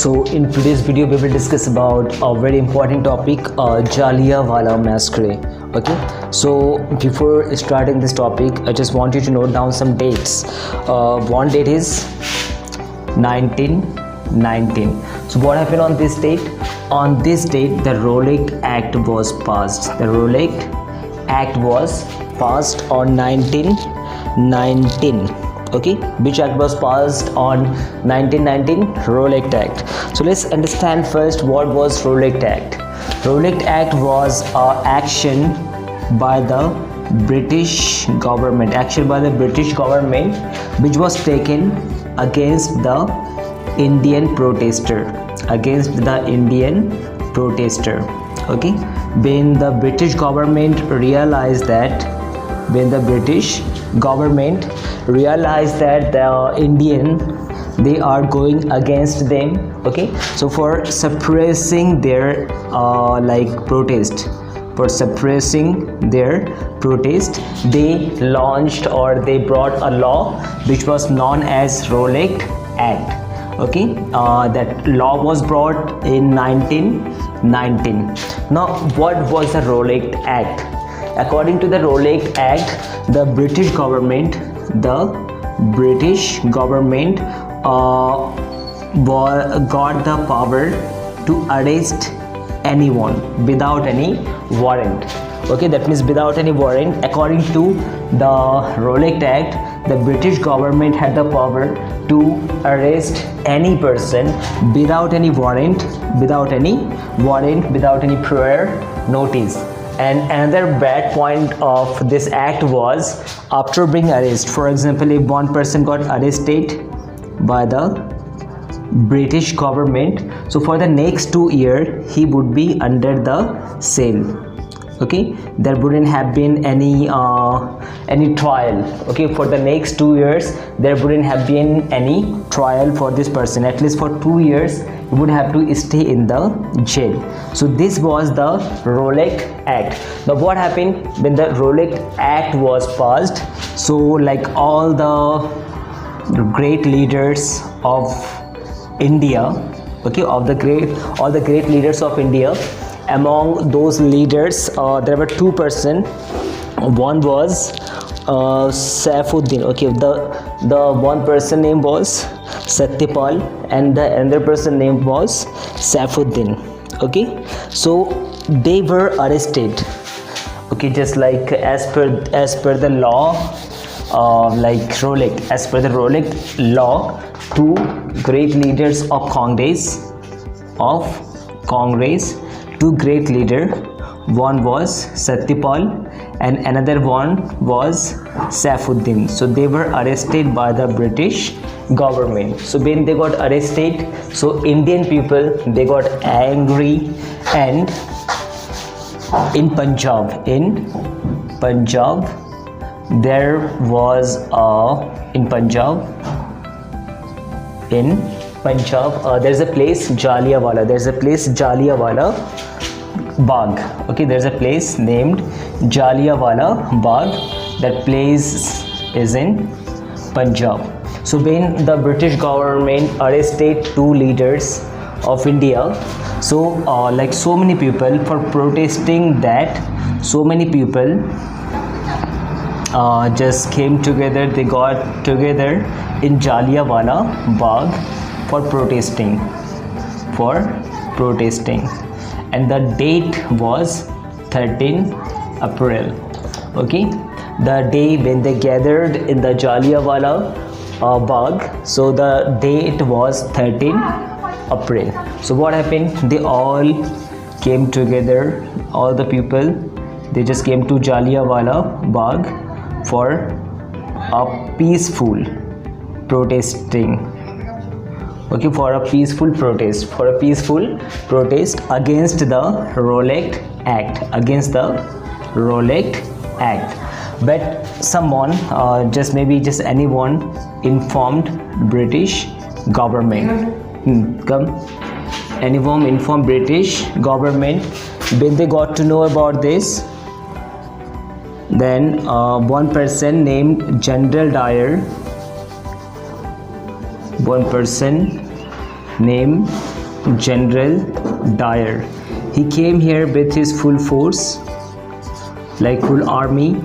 So in today's video we will discuss about a very important topic, JALLIANWALA Massacre. Okay, so before starting this topic I just want you to note down some dates. One date is 1919. So what happened on this date? On this date the Rowlatt Act was passed. The Rowlatt Act was passed on 1919. Okay, which act was passed on 1919? Rowlatt Act. So let's understand first what was Rowlatt Act. Rowlatt Act was action by the British government, which was taken against the Indian protester, okay, when the British government realized that the Indian, they are going against them. Okay, so for suppressing their protest, they launched or they brought a law which was known as Rowlatt Act. Okay, that law was brought in 1919. Now what was the Rowlatt Act? According to the Rowlatt Act, the British government got the power to arrest anyone without any warrant. Okay, that means without any warrant. According to the Rowlatt Act, the British government had the power to arrest any person without any warrant, without any prior notice. And another bad point of this act was, after being arrested, for example, if one person got arrested by the British government, so for the next 2 years he would be under the cell. Okay, there wouldn't have been any trial. Okay, for the next 2 years there wouldn't have been any trial for this person. At least for 2 years he would have to stay in the jail. So this was the Rowlatt Act. Now what happened when the Rowlatt Act was passed? So like all the great leaders of India, okay, all the great leaders of India, among those leaders there were two persons. One was Saifuddin. Okay, the one person name was Satyapal and the another person name was Saifuddin. Okay, so they were arrested. Okay, just like as per the law, as per the Rowlatt law, two great leaders of Congress, two great leader, one was Satyapal and another one was Saifuddin. So they were arrested by the British government. So when they got arrested, so Indian people, they got angry, and in Punjab there was there's a place Jallianwala Bag. Okay, there's a place named Jallianwala Bag. That place is in Punjab. So when the British government arrested two leaders of India, so so many people for protesting that, so many people just came together. They got together in Jallianwala Bagh for protesting, and the date was 13 April. Okay, the day when they gathered in the Jallianwala Bagh, so the date was 13 April. So what happened? They all came together, all the people, they just came to Jallianwala Bagh for a peaceful protesting. Okay, for a peaceful protest against the Rowlatt Act. But someone, just anyone, informed British government. Anyone informed British government. When they got to know about this, then one person named General Dyer, one person named General Dyer. He came here with his full force, like full army,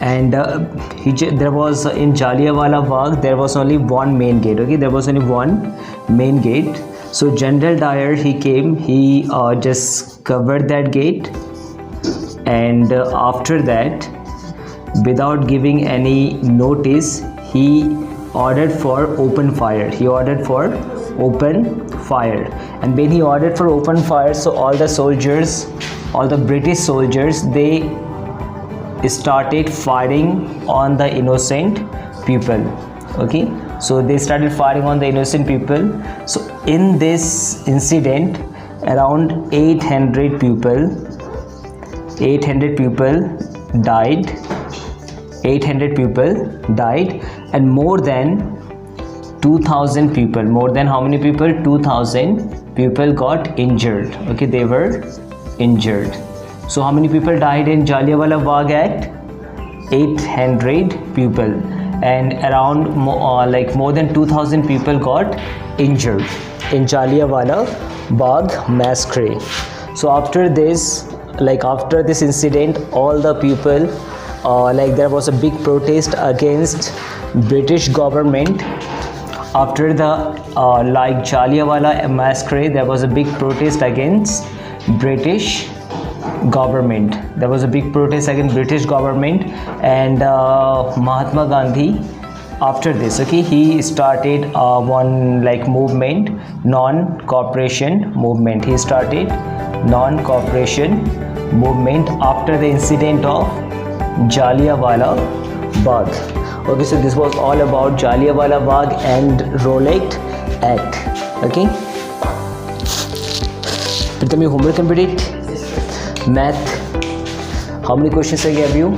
and there was in Jallianwala Bagh there was only one main gate. Okay, there was only one main gate. So General Dyer, he came, he just covered that gate, and after that, without giving any notice, he ordered for open fire. He ordered for open fire, and when he ordered for open fire, so all the soldiers, all the British soldiers, they started firing on the innocent people. Okay, so they started firing on the innocent people. So in this incident, around 800 people died. 800 people died, and more than 2000 people, more than how many people? 2000 people got injured. Okay, they were injured. So how many people died in Jallianwala Bagh Act? 800 people, and around more than 2000 people got injured in Jallianwala Bagh Massacre. So after this, after this incident, all the people, there was a big protest against British government. After the Jallianwala Massacre, there was a big protest against British government. There was a big protest against British government, and Mahatma Gandhi, after this, okay, he started one movement, non-cooperation movement. He started non-cooperation movement after the incident of Jallianwala Bagh. Okay, so this was all about Jallianwala Bagh and Rowlatt Act. Okay, Pratham, your homework complete. Math, how many questions I gave you?